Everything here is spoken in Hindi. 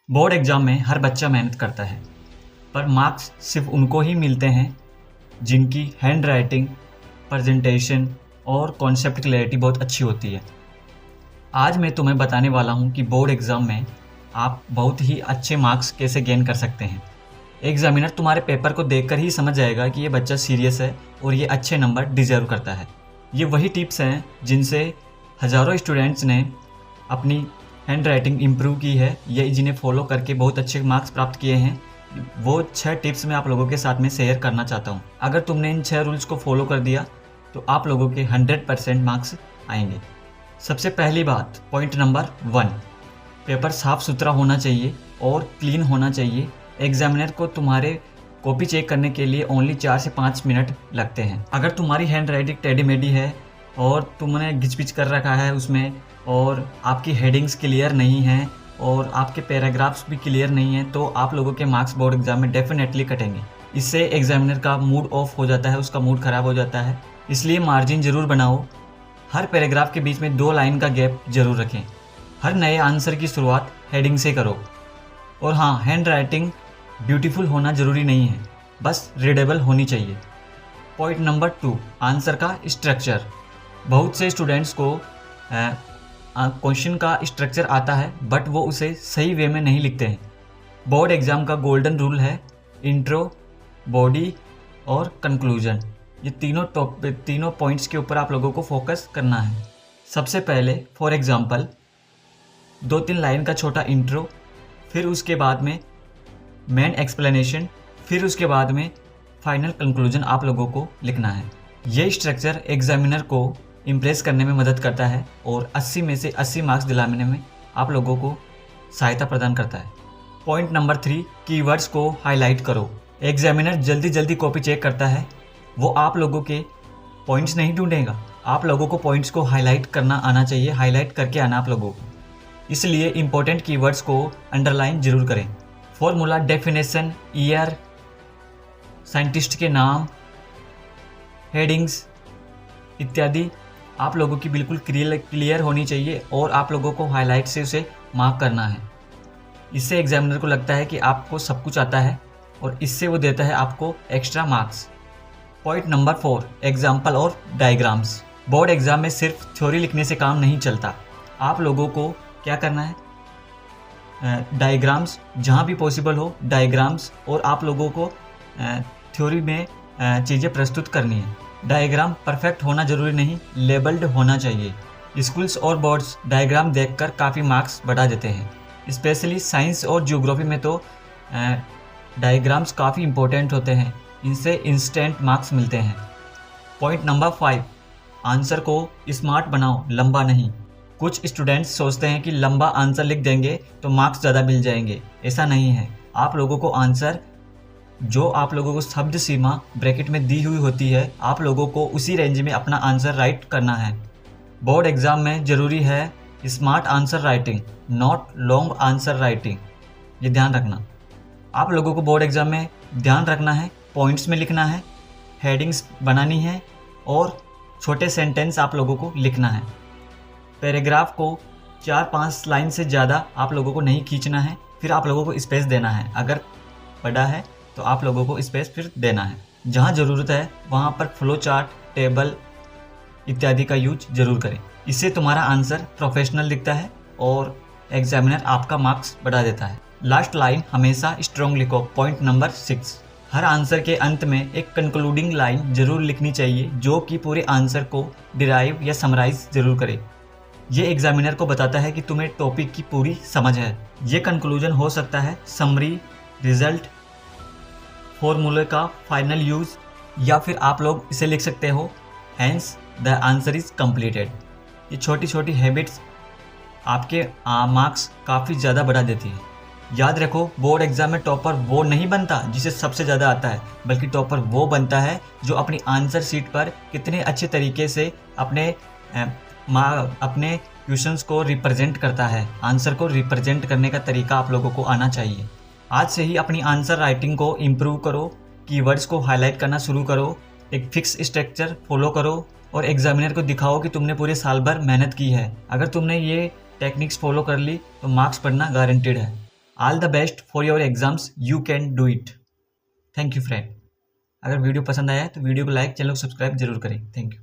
बोर्ड एग्ज़ाम में हर बच्चा मेहनत करता है, पर मार्क्स सिर्फ उनको ही मिलते हैं जिनकी हैंड राइटिंग, प्रेजेंटेशन और कॉन्सेप्ट क्लैरिटी बहुत अच्छी होती है। आज मैं तुम्हें बताने वाला हूँ कि बोर्ड एग्ज़ाम में आप बहुत ही अच्छे मार्क्स कैसे गेन कर सकते हैं। एग्जामिनर तुम्हारे पेपर को देखकर ही समझ जाएगा कि ये बच्चा सीरियस है और ये अच्छे नंबर डिज़र्व करता है। ये वही टिप्स हैं जिनसे हज़ारों स्टूडेंट्स ने अपनी हैंड राइटिंग इम्प्रूव की है, ये जिन्हें फॉलो करके बहुत अच्छे मार्क्स प्राप्त किए हैं। वो 6 टिप्स मैं आप लोगों के साथ में शेयर करना चाहता हूँ। अगर तुमने इन 6 रूल्स को फॉलो कर दिया तो आप लोगों के 100% मार्क्स आएंगे। सबसे पहली बात, पॉइंट नंबर 1, पेपर साफ़ सुथरा होना चाहिए और क्लीन होना चाहिए। एग्जामिनर को तुम्हारे कॉपी चेक करने के लिए ओनली 4 से 5 मिनट लगते हैं। अगर तुम्हारी हैंड राइटिंग टेढ़ी मेढ़ी है और तुमने घिच-पिच कर रखा है उसमें और आपकी हेडिंग्स क्लियर नहीं हैं और आपके पैराग्राफ्स भी क्लियर नहीं हैं, तो आप लोगों के मार्क्स बोर्ड एग्ज़ाम में डेफिनेटली कटेंगे। इससे एग्जामिनर का मूड ऑफ हो जाता है, उसका मूड ख़राब हो जाता है। इसलिए मार्जिन ज़रूर बनाओ। हर पैराग्राफ के बीच में 2 लाइन का गैप ज़रूर रखें। हर नए आंसर की शुरुआत हेडिंग से करो। और हाँ, हैंड राइटिंग ब्यूटीफुल होना ज़रूरी नहीं है, बस रीडेबल होनी चाहिए। पॉइंट नंबर 2, आंसर का स्ट्रक्चर। बहुत से स्टूडेंट्स को क्वेश्चन का स्ट्रक्चर आता है बट वो उसे सही वे में नहीं लिखते हैं। बोर्ड एग्ज़ाम का गोल्डन रूल है इंट्रो, बॉडी और कंक्लूजन। ये तीनों पॉइंट्स के ऊपर आप लोगों को फोकस करना है। सबसे पहले फॉर एग्ज़ाम्पल 2-3 लाइन का छोटा इंट्रो, फिर उसके बाद में मेन एक्सप्लेनेशन, फिर उसके बाद में फाइनल कंक्लूजन आप लोगों को लिखना है। ये स्ट्रक्चर एग्जामिनर को इम्प्रेस करने में मदद करता है और 80 में से 80 मार्क्स दिलाने में आप लोगों को सहायता प्रदान करता है। पॉइंट नंबर 3, कीवर्ड्स को हाईलाइट करो। एग्जामिनर जल्दी कॉपी चेक करता है, वो आप लोगों के पॉइंट्स नहीं ढूंढेगा, आप लोगों को पॉइंट्स को हाईलाइट करना आना चाहिए, हाईलाइट करके आना आप लोगों को। इसलिए इंपॉर्टेंट कीवर्ड्स को अंडरलाइन जरूर करें। फॉर्मूला, डेफिनेशन, ईयर, साइंटिस्ट के नाम, हेडिंग्स इत्यादि आप लोगों की बिल्कुल क्लियर होनी चाहिए और आप लोगों को हाईलाइट से उसे मार्क करना है। इससे एग्जामिनर को लगता है कि आपको सब कुछ आता है और इससे वो देता है आपको extra marks. Point number 4, example और डायग्राम्स। बोर्ड एग्ज़ाम में सिर्फ थ्योरी लिखने से काम नहीं चलता। आप लोगों को क्या करना है, डायग्राम्स जहाँ भी पॉसिबल हो डायग्राम्स, और आप लोगों को थ्योरी में चीज़ें प्रस्तुत करनी है। डायग्राम परफेक्ट होना ज़रूरी नहीं, लेबल्ड होना चाहिए। स्कूल्स और बोर्ड्स डायग्राम देखकर काफ़ी मार्क्स बढ़ा देते हैं। स्पेशली साइंस और ज्योग्राफी में तो डायग्राम्स काफ़ी इंपॉर्टेंट होते हैं, इनसे इंस्टेंट मार्क्स मिलते हैं। पॉइंट नंबर 5, आंसर को स्मार्ट बनाओ, लंबा नहीं। कुछ स्टूडेंट्स सोचते हैं कि लंबा आंसर लिख देंगे तो मार्क्स ज़्यादा मिल जाएंगे। ऐसा नहीं है। आप लोगों को आंसर, जो आप लोगों को शब्द सीमा ब्रैकेट में दी हुई होती है, आप लोगों को उसी रेंज में अपना आंसर राइट करना है। बोर्ड एग्ज़ाम में ज़रूरी है smart answer writing, not long answer writing. ये ध्यान रखना। आप लोगों को बोर्ड एग्ज़ाम में ध्यान रखना है, पॉइंट्स में लिखना है, हेडिंग्स बनानी है और छोटे सेंटेंस आप लोगों को लिखना है। पैराग्राफ को 4-5 लाइन से ज़्यादा आप लोगों को नहीं खींचना है, फिर आप लोगों को स्पेस देना है। अगर बड़ा है तो आप लोगों को स्पेस फिर देना है। जहाँ ज़रूरत है वहाँ पर फ्लो चार्ट, टेबल इत्यादि का यूज ज़रूर करें। इससे तुम्हारा आंसर प्रोफेशनल दिखता है और एग्जामिनर आपका मार्क्स बढ़ा देता है। लास्ट लाइन हमेशा स्ट्रॉन्ग लिखो। पॉइंट नंबर 6, हर आंसर के अंत में एक कंक्लूडिंग लाइन ज़रूर लिखनी चाहिए जो कि पूरे आंसर को डिराइव या समराइज ज़रूर करे। ये एग्जामिनर को बताता है कि तुम्हें टॉपिक की पूरी समझ है। ये कंक्लूजन हो सकता है समरी, रिजल्ट, फॉर्मूले का फाइनल यूज, या फिर आप लोग इसे लिख सकते हो hence the answer is completed. ये छोटी छोटी हैबिट्स आपके मार्क्स काफ़ी ज़्यादा बढ़ा देती है। याद रखो, बोर्ड एग्जाम में टॉपर वो नहीं बनता जिसे सबसे ज़्यादा आता है, बल्कि टॉपर वो बनता है जो अपनी आंसर शीट पर कितने अच्छे तरीके से अपने क्वेश्चंस को रिप्रेजेंट करता है। आंसर को रिप्रेजेंट करने का तरीका आप लोगों को आना चाहिए। आज से ही अपनी आंसर राइटिंग को इम्प्रूव करो, कीवर्ड्स को हाईलाइट करना शुरू करो, एक फिक्स स्ट्रक्चर फॉलो करो और एग्जामिनर को दिखाओ कि तुमने पूरे साल भर मेहनत की है। अगर तुमने ये टेक्निक्स फॉलो कर ली तो मार्क्स पढ़ना गारंटेड है। All the best for your exams, you can do it. Thank you friend. अगर वीडियो पसंद आया है तो वीडियो को लाइक, चैनल को सब्सक्राइब जरूर करें। Thank you.